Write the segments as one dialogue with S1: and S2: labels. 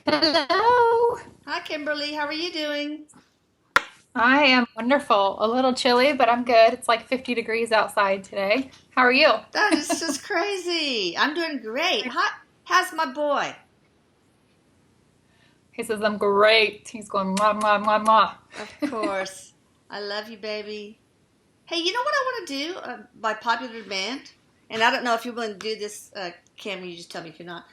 S1: Hello.
S2: Hi, Kimberly. How are you doing?
S1: I am wonderful. A little chilly, but I'm good. It's like 50 degrees outside today. How are you?
S2: That is just crazy. I'm doing great. How's my boy?
S1: He says I'm great. He's going mwah, mwah, mwah, mwah.
S2: Of course. I love you, baby. Hey, you know what I want to do by popular demand? And I don't know if you're willing to do this, Cam. You just tell me if you're not.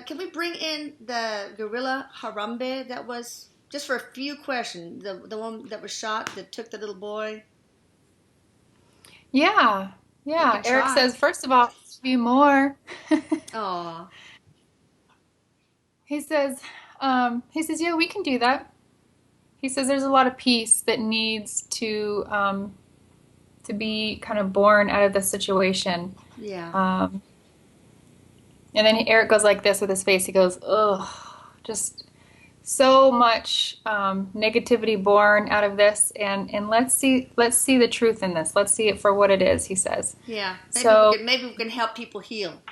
S2: Can we bring in the gorilla Harambe that was just for a few questions? The one that was shot that took the little boy.
S1: Yeah,
S2: We
S1: yeah.
S2: can
S1: Eric
S2: try.
S1: says, first of all, be more.
S2: Oh,
S1: He says, yeah, we can do that. He says there's a lot of peace that needs to be kind of born out of this situation.
S2: yeah.
S1: Um, and then Eric goes like this with his face. He goes, ugh, just so much negativity born out of this, and let's see the truth in this. Let's see it for what it is, he says.
S2: Yeah,
S1: So
S2: maybe we can help people heal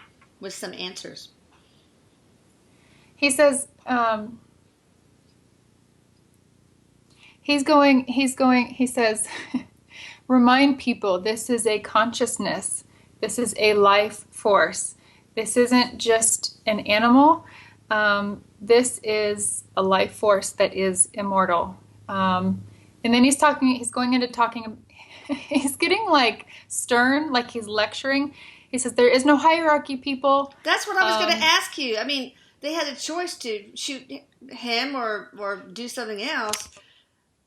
S2: with some answers.
S1: he says he's going he says remind people this is a consciousness, this is a life force, this isn't just an animal, this is a life force that is immortal. And then he's going into talking, he's getting like stern, like he's lecturing. He says, there is no hierarchy, people.
S2: That's what I was going to
S1: Um,
S2: ask you. I mean, they had a choice to shoot him or do something else,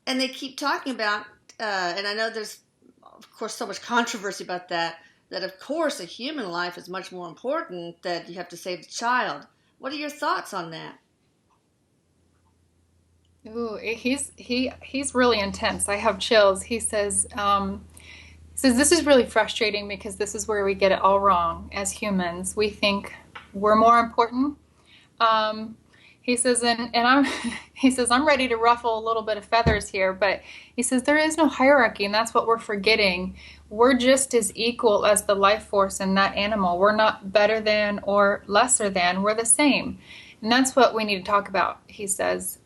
S2: and they keep talking about. And I know there's, of course, so much controversy about that. That of course a human life is much more important. That you have to save the child. What are your thoughts on that?
S1: ooh, he's really intense. I have chills. He says this is really frustrating because this is where we get it all wrong as humans. We think we're more important. Um, he says, and I'm, he says, I'm ready to ruffle a little bit of feathers here, but he says there is no hierarchy, and that's what we're forgetting. We're just as equal as the life force in that animal. We're not better than or lesser than. We're the same. And that's what we need to talk about, he says.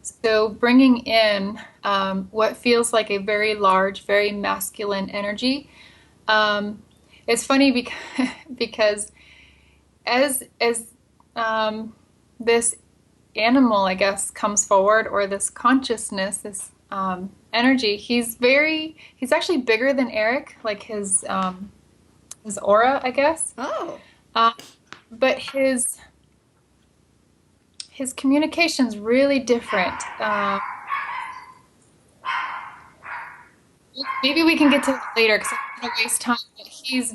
S1: So bringing in what feels like a very large, very masculine energy. Um, it's funny because, because as this animal, I guess, comes forward, or this consciousness, this energy, he's actually bigger than Eric, like his aura, I guess.
S2: Oh,
S1: Um, but his communication's really different. Maybe we can get to that later because I don't want to waste time. But he's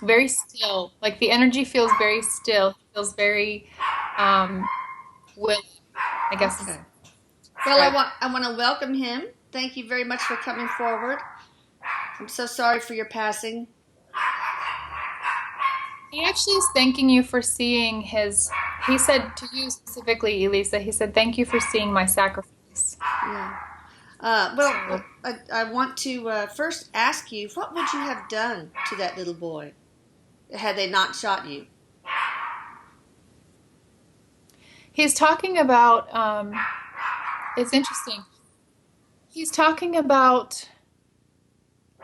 S1: very still. Like the energy feels very still. He feels very um, willing, I guess is
S2: okay. Well,
S1: describe.
S2: I want to welcome him. Thank you very much for coming forward. I'm so sorry for your passing.
S1: He actually is thanking you for seeing his. He said to you specifically, Elisa. He said, "Thank you for seeing my sacrifice."
S2: Yeah.
S1: So
S2: I want to first ask you, what would you have done to that little boy had they not shot you?
S1: he's talking about. It's interesting. He's talking about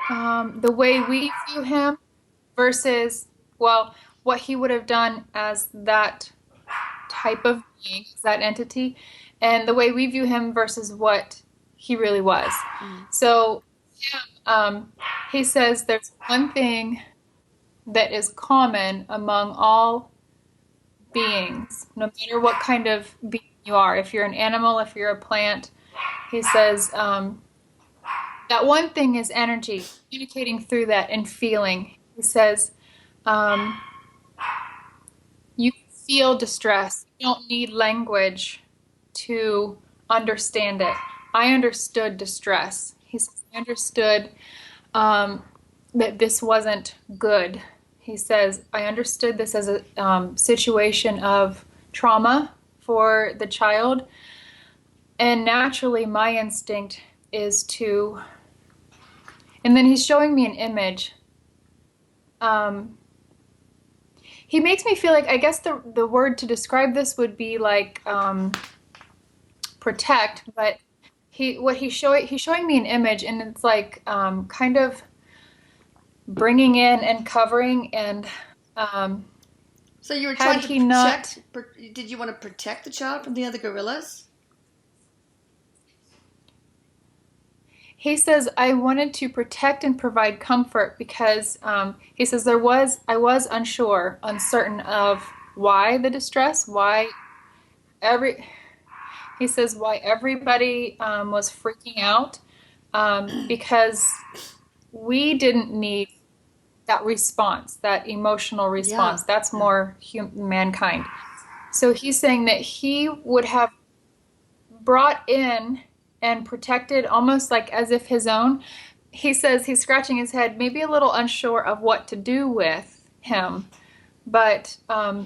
S1: the way we view him versus, well, what he would have done as that type of being, that entity, and the way we view him versus what he really was.
S2: Mm.
S1: So um, he says there's one thing that is common among all beings, no matter what kind of being you are. If you're an animal, if you're a plant, he says that one thing is energy, communicating through that and feeling. He says um, you feel distress. You don't need language to understand it. I understood distress. He says, I understood um, that this wasn't good. He says, I understood this as a situation of trauma for the child. And naturally, my instinct is to, and then he's showing me an image. Um, he makes me feel like, I guess the word to describe this would be like protect, but he's showing me an image, and it's like kind of bringing in and covering, and um,
S2: So you were
S1: had
S2: trying to
S1: he not.
S2: protect. Did you want to protect the child from the other gorillas?
S1: He says, I wanted to protect and provide comfort because he says I was unsure, uncertain of why the distress, why every, he says, why everybody was freaking out, because we didn't need that response, that emotional
S2: Yeah.
S1: response. That's more mankind. So he's saying that he would have brought in and protected almost like as if his own. He says he's scratching his head, maybe a little unsure of what to do with him, but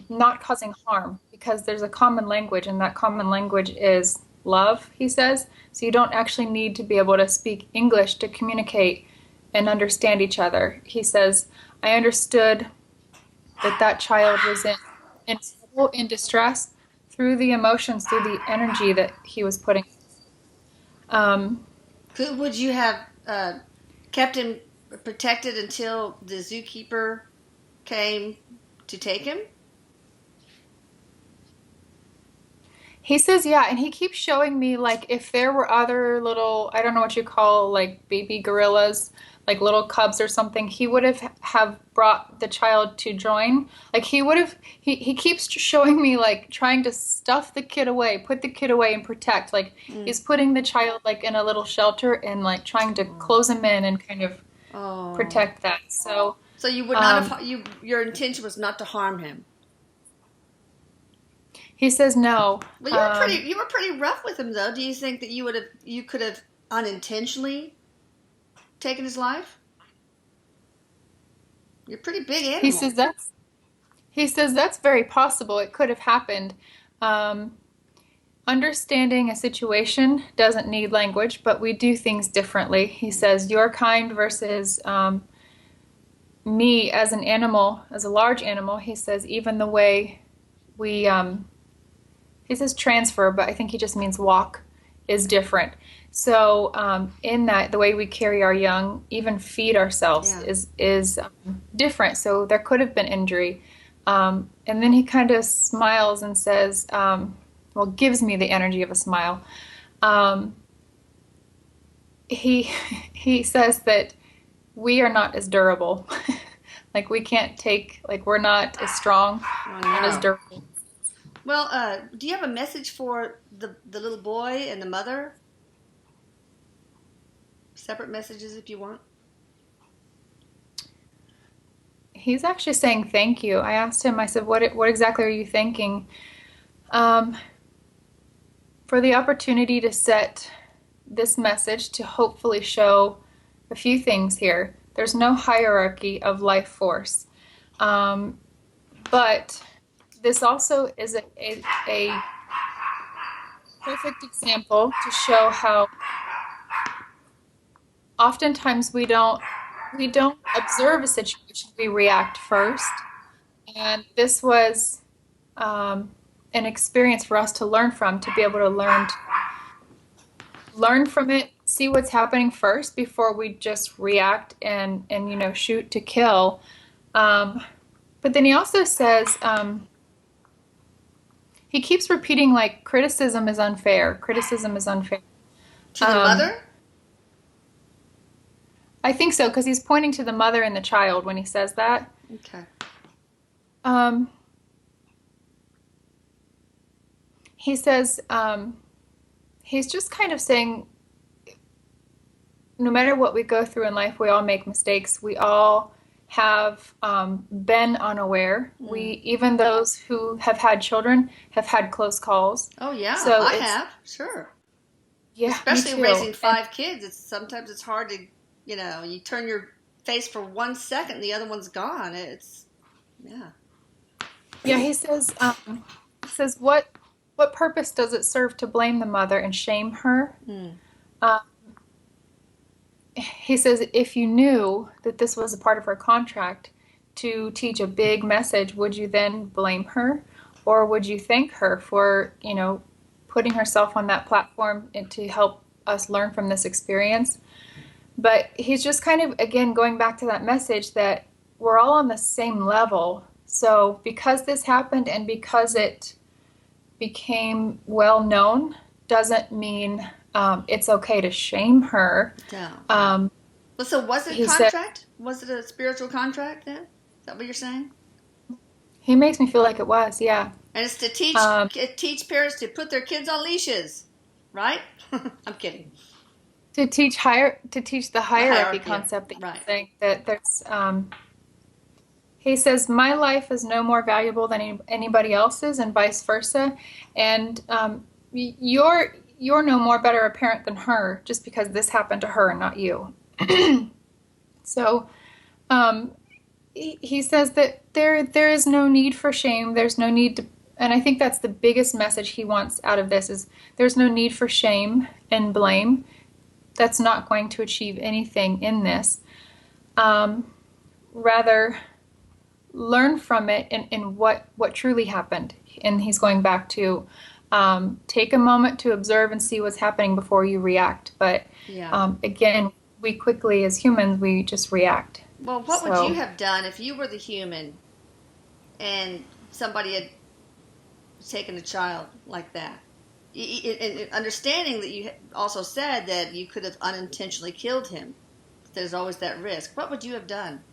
S1: not causing harm because there's a common language, and that common language is love, he says. So you don't actually need to be able to speak English to communicate and understand each other. He says, I understood that child was in trouble, in distress, through the emotions, through the energy that he was putting. Um,
S2: Would you have kept him protected until the zookeeper came to take him?
S1: He says, yeah, and he keeps showing me like if there were other little, I don't know what you call like baby gorillas, like little cubs or something, he would have brought the child to join. Like he keeps showing me like trying to stuff the kid away, put the kid away and protect. Like
S2: Mm.
S1: he's putting the child like in a little shelter and like trying to close him in and kind of
S2: Oh.
S1: protect that. So
S2: So you would not
S1: um,
S2: have your intention was not to harm him.
S1: he says no.
S2: Well, you were pretty rough with him though. Do you think that you could have unintentionally taken his life? You're a pretty big
S1: He
S2: animal.
S1: says that's very possible. It could have happened. Um, Understanding a situation doesn't need language, but we do things differently. He says, your kind versus me as an animal, as a large animal. He says, even the way we, he says transfer, but I think he just means walk, is different. So, in that, the way we carry our young, even feed ourselves,
S2: Yeah.
S1: is different. So there could have been injury. And then he kind of smiles and says, well, gives me the energy of a smile. Um, he he says that we are not as durable. Like we can't take, like we're not as strong,
S2: Oh
S1: not as
S2: no.
S1: durable.
S2: Well, do you have a message for the little boy and the mother? Separate messages if you want.
S1: He's actually saying thank you. I asked him, I said, what exactly are you thanking? Um, for the opportunity to set this message to hopefully show a few things here. There's no hierarchy of life force. Um, but this also is a perfect example to show how oftentimes we don't observe a situation, we react first. And this was an experience for us to learn from, to be able to learn from it, see what's happening first before we just react and shoot to kill. Um, but then he also says he keeps repeating like criticism is unfair. Criticism is unfair.
S2: To the
S1: Um,
S2: mother?
S1: I think so because he's pointing to the mother and the child when he says that.
S2: Okay.
S1: Um, he says he's just kind of saying no matter what we go through in life, we all make mistakes. We all have been unaware.
S2: Mm.
S1: Even those who have had children, have had close calls.
S2: Oh yeah,
S1: So
S2: I
S1: it's,
S2: have. Sure.
S1: yeah, me
S2: Especially
S1: too.
S2: raising
S1: And
S2: 5 kids, sometimes it's hard to, you turn your face for 1 second, the other one's gone. It's yeah.
S1: yeah, he says, what purpose does it serve to blame the mother and shame her?
S2: Mm.
S1: Uh, he says, if you knew that this was a part of her contract, to teach a big message, would you then blame her? Or would you thank her for, putting herself on that platform and to help us learn from this experience? But he's just kind of, again, going back to that message that we're all on the same level. So because this happened and because it became well known, doesn't mean it's okay to shame her.
S2: Yeah.
S1: Um,
S2: Well, so was it a
S1: he said,
S2: contract? Was it a spiritual contract then? Is that what you're saying?
S1: he makes me feel like it was, yeah.
S2: And it's to
S1: Um,
S2: teach parents to put their kids on leashes, right? I'm kidding.
S1: to teach the
S2: The
S1: hierarchy
S2: hierarchy,
S1: concept that
S2: right?
S1: he's saying that there's. He says, my life is no more valuable than anybody else's, and vice versa. And you're no more better a parent than her just because this happened to her and not you. So um, he says that there is no need for shame. There's no need to, and I think that's the biggest message he wants out of this is there's no need for shame and blame. That's not going to achieve anything in this. Rather, learn from it and what truly happened. And he's going back to take a moment to observe and see what's happening before you react. But
S2: Yeah.
S1: again, we quickly, as humans, we just react.
S2: Well, what would you
S1: So,
S2: have done if you were the human and somebody had taken a child like that? And understanding that you also said that you could have unintentionally killed him. There's always that risk. What would you have done?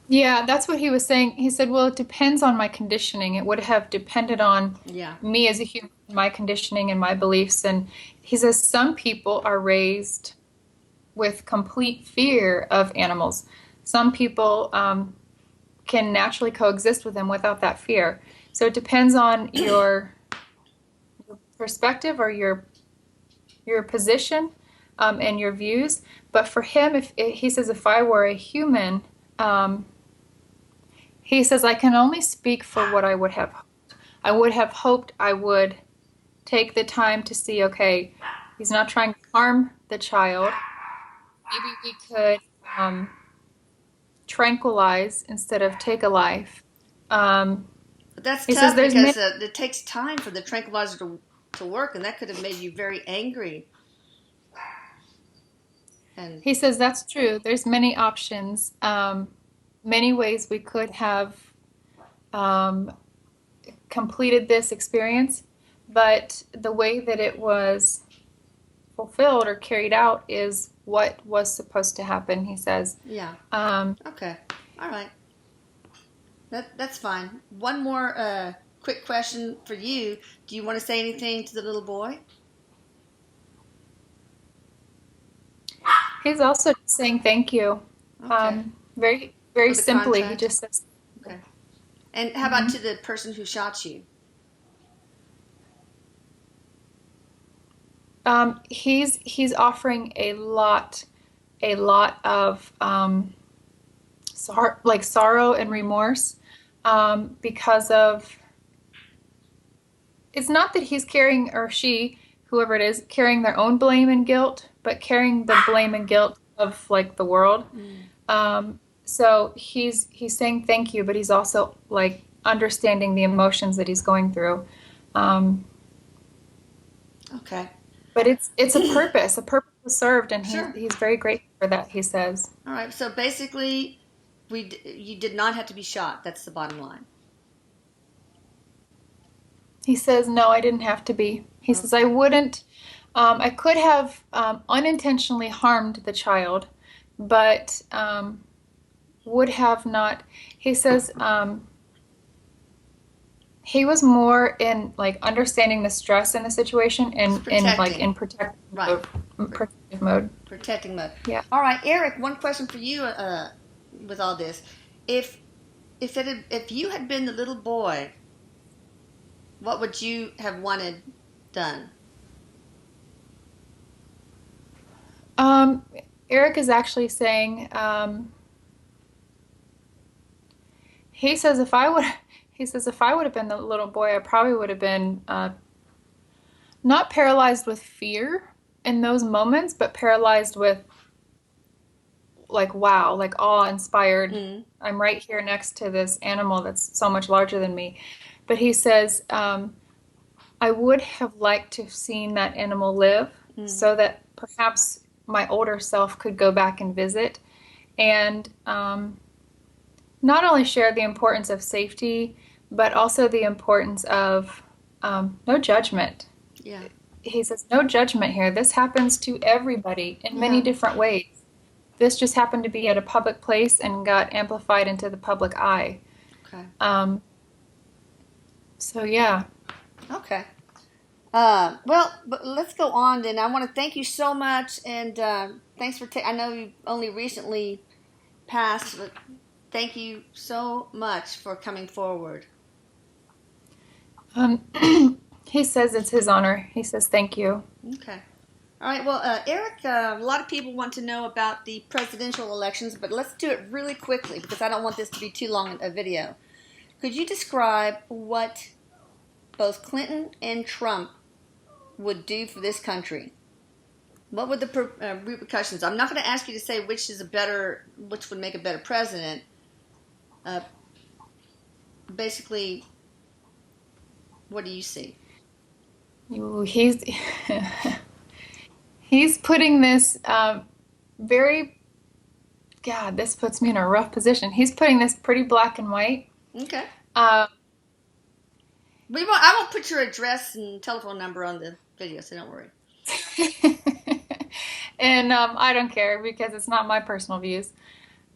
S1: yeah, that's what he was saying. He said, well, it depends on my conditioning. It would have depended on
S2: Yeah.
S1: me as a human, my conditioning and my beliefs. And he says some people are raised with complete fear of animals. Some people can naturally coexist with them without that fear. So it depends on your perspective or your position and your views. But for him, if he says, if I were a human, he says, I can only speak for what I would have hoped. I would have hoped I would take the time to see, okay, he's not trying to harm the child. Maybe we could tranquilize instead of take a life. Um,
S2: But that's
S1: he says
S2: tough
S1: there's
S2: because
S1: many,
S2: it takes time for the tranquilizer to work, and that could have made you very angry. And
S1: he says that's true. There's many options, many ways we could have um, completed this experience, but the way that it was fulfilled or carried out is what was supposed to happen, he says.
S2: yeah,
S1: Um,
S2: okay, all right, that's fine. One more quick question for you. Do you want to say anything to the little boy?
S1: he's also saying thank you.
S2: Okay,
S1: Very,
S2: for
S1: very
S2: the
S1: simply, he
S2: contract.
S1: just says,
S2: Okay, and how about
S1: mhm.
S2: to the person who shot you?
S1: He's offering a lot of like sorrow and remorse because of it's not that he's carrying or she, whoever it is, carrying their own blame and guilt, but carrying the blame and guilt of like the world.
S2: Mm,
S1: So he's saying thank you, but he's also like understanding the emotions that he's going through. Um,
S2: okay,
S1: but it's a purpose was served, and
S2: sure.
S1: he's very grateful for that. He says.
S2: All right. So basically, you did not have to be shot. That's the bottom line.
S1: He says, no, I didn't have to be. He says, I
S2: Okay.
S1: wouldn't. I could have unintentionally harmed the child, but would have not. He says he was more in like understanding the stress in the situation
S2: It's
S1: and in like
S2: protecting.
S1: in
S2: Right.
S1: protective mode.
S2: Protecting mode.
S1: Yeah.
S2: All right, Eric. One question for you. With all this, if if you had been the little boy, what would you have wanted done?
S1: Um, Eric is actually saying he says if I would he says if I would have been the little boy, I probably would have been not paralyzed with fear in those moments, but paralyzed with like wow, like awe-inspired.
S2: Mm.
S1: I'm right here next to this animal that's so much larger than me. But he says, I would have liked to have seen that animal live
S2: Mm.
S1: so that perhaps my older self could go back and visit and not only share the importance of safety, but also the importance of no judgment.
S2: Yeah.
S1: He says, no judgment here. This happens to everybody in many
S2: Yeah.
S1: different ways. This just happened to be at a public place and got amplified into the public eye.
S2: Okay.
S1: Um, so, yeah.
S2: Okay. Well, but let's go on then. I want to thank you so much, and thanks for. I know you only recently passed, but thank you so much for coming forward.
S1: Um, he says it's his honor. He says thank you.
S2: Okay. All right. Well, Erik, a lot of people want to know about the presidential elections, but let's do it really quickly because I don't want this to be too long a video. Could you describe what both Clinton and Trump would do for this country? What would the repercussions? I'm not going to ask you to say which would make a better president. Basically, what do you see?
S1: He's he's putting this very. God, this puts me in a rough position. He's putting this pretty black and white.
S2: Okay.
S1: Uh,
S2: I won't put your address and telephone number on the video, so don't worry.
S1: and I don't care because it's not my personal views.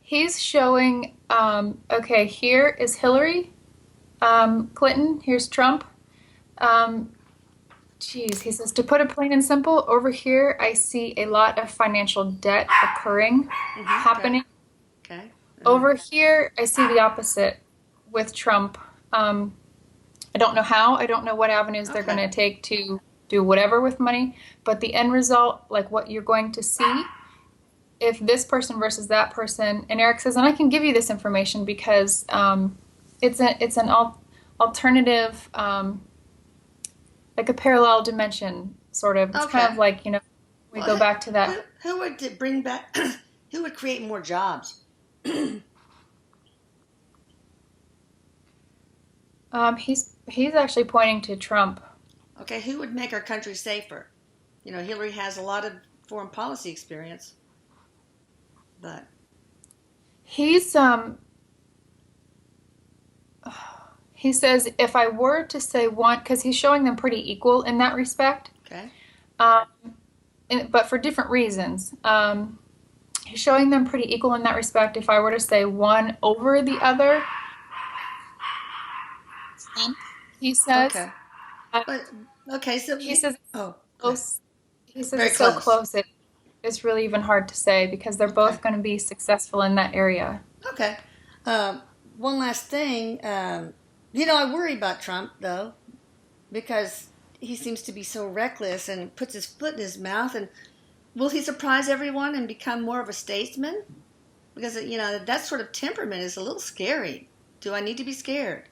S1: He's showing, okay, here is Hillary Clinton, here's Trump. Geez, he says, to put it plain and simple, over here I see a lot of financial debt occurring, happening.
S2: Okay.
S1: Over here, I see the opposite with Trump. I don't know how. I don't know what avenues they're going to take to do whatever with money. But the end result, like what you're going to see, if this person versus that person, and Erik says, and I can give you this information because it's an alternative, like a parallel dimension, sort of. It's kind of like, we go back to that.
S2: Who would bring back? Who would create more jobs?
S1: He's actually pointing to Trump.
S2: Okay, who would make our country safer? Hillary has a lot of foreign policy experience, but
S1: he's he says if I were to say one, because he's showing them pretty equal in that respect.
S2: Okay.
S1: But for different reasons. He's showing them pretty equal in that respect. If I were to say one over the other, he says.
S2: Okay. So
S1: he says.
S2: Oh.
S1: Close. He says
S2: Very
S1: it's
S2: close.
S1: so close. It's really even hard to say because they're both going to be successful in that area.
S2: Okay. One last thing. I worry about Trump though, because he seems to be so reckless and puts his foot in his mouth. And will he surprise everyone and become more of a statesman? Because that sort of temperament is a little scary. Do I need to be scared?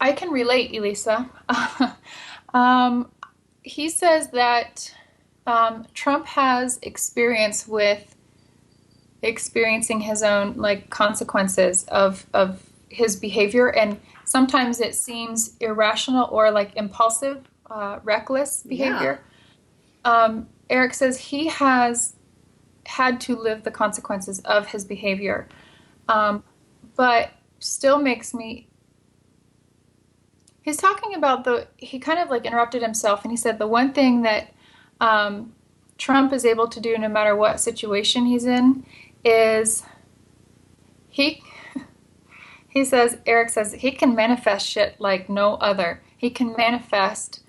S1: I can relate, Elisa. He says that Trump has experience with experiencing his own consequences of his behavior, and sometimes it seems irrational or impulsive, reckless behavior. Yeah. Erik says he has had to live the consequences of his behavior, but still makes me. He's talking about he kind of interrupted himself, and he said the one thing that Trump is able to do no matter what situation he's in is he says, Erik says, he can manifest shit like no other. He can manifest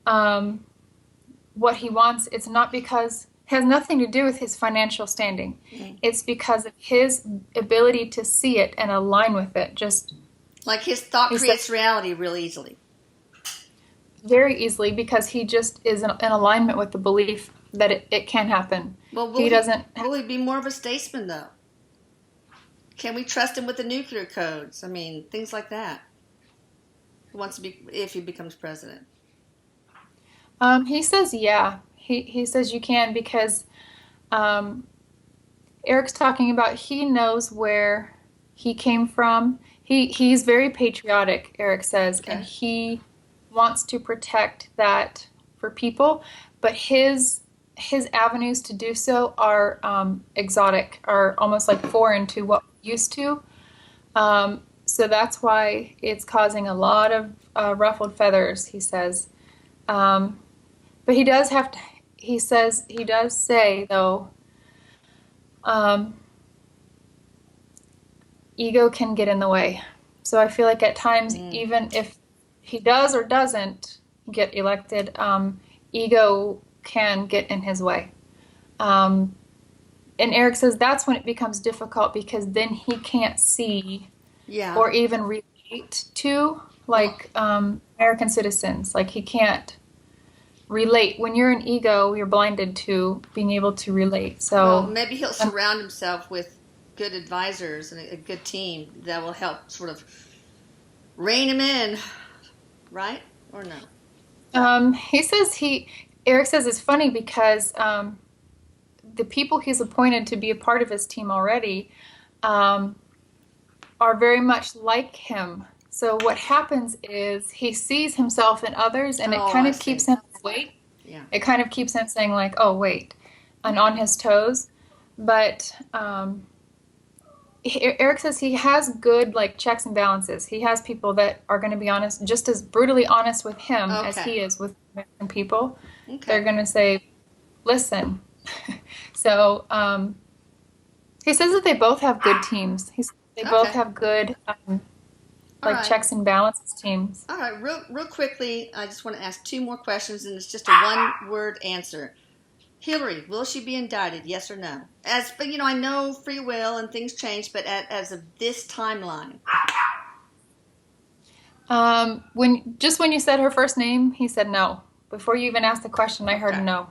S1: what he wants. It's not because, it has nothing to do with his financial standing. Mm-hmm. It's because of his ability to see it and align with it. Just
S2: like his thought creates reality real easily.
S1: Very easily, because he just is in alignment with the belief that it can happen.
S2: Well, will he be more of a statesman, though? Can we trust him with the nuclear codes? I mean, things like that. If he becomes president.
S1: He says, yeah. He says you can because um, Eric's talking about he knows where he came from. He's very patriotic, Erik says, and
S2: Okay.
S1: he wants to protect that for people, but his avenues to do so are exotic, are almost like foreign to what we're used to. So that's why it's causing a lot of ruffled feathers, he says. Um, but he does have to, he says, he does say, though, um, ego can get in the way. So I feel like at times,
S2: Mm.
S1: even if he does or doesn't get elected, ego can get in his way. Um, and Erik says that's when it becomes difficult because then he can't see
S2: Yeah.
S1: or even relate to
S2: Well,
S1: like American citizens. Like he can't relate. When you're an ego, you're blinded to being able to relate.
S2: well,
S1: So,
S2: maybe he'll
S1: um,
S2: surround himself with good advisors and a good team that will help sort of rein him in, right? Or no?
S1: he says Erik says it's funny because the people he's appointed to be a part of his team already um, are very much like him. So what happens is he sees himself in others, and it
S2: Oh,
S1: kind
S2: I
S1: of keeps
S2: see.
S1: him wait.
S2: Yeah.
S1: It kind of keeps him saying like, "Oh, wait," and on
S2: Okay.
S1: his toes. But Erik says he has good like checks and balances. He has people that are going to be honest, just as brutally honest with him as
S2: Okay.
S1: he is with American people. They're
S2: Okay.
S1: going to say, "Listen." So he says that they both have good teams. He says they both
S2: Okay.
S1: have good
S2: All
S1: like
S2: right.
S1: checks and balances teams.
S2: All right. Real quickly, I just want to ask two more questions, and it's just a one-word answer. Hillary, will she be indicted? Yes or no? As but I know free will and things change, but as of this timeline.
S1: When you said her first name, he said no. Before you even asked the question, I heard
S2: Okay.
S1: no.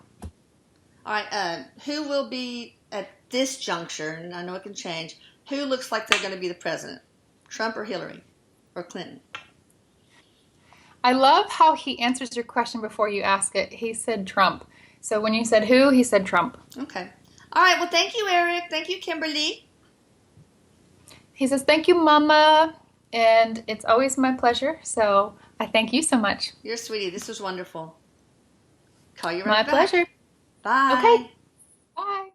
S2: All right. Who will be at this juncture? And I know it can change. Who looks like they're going to be the president? Trump or Hillary or Clinton?
S1: I love how he answers your question before you ask it. He said Trump. So when you said who, he said Trump.
S2: Okay. All right. Well, thank you, Erik. Thank you, Kimberly.
S1: He says, "Thank you, Mama." And it's always my pleasure. So I thank you so much.
S2: You're a sweetie. This was wonderful. Call you
S1: My
S2: right back.
S1: pleasure. Okay.
S2: Bye.
S1: Bye.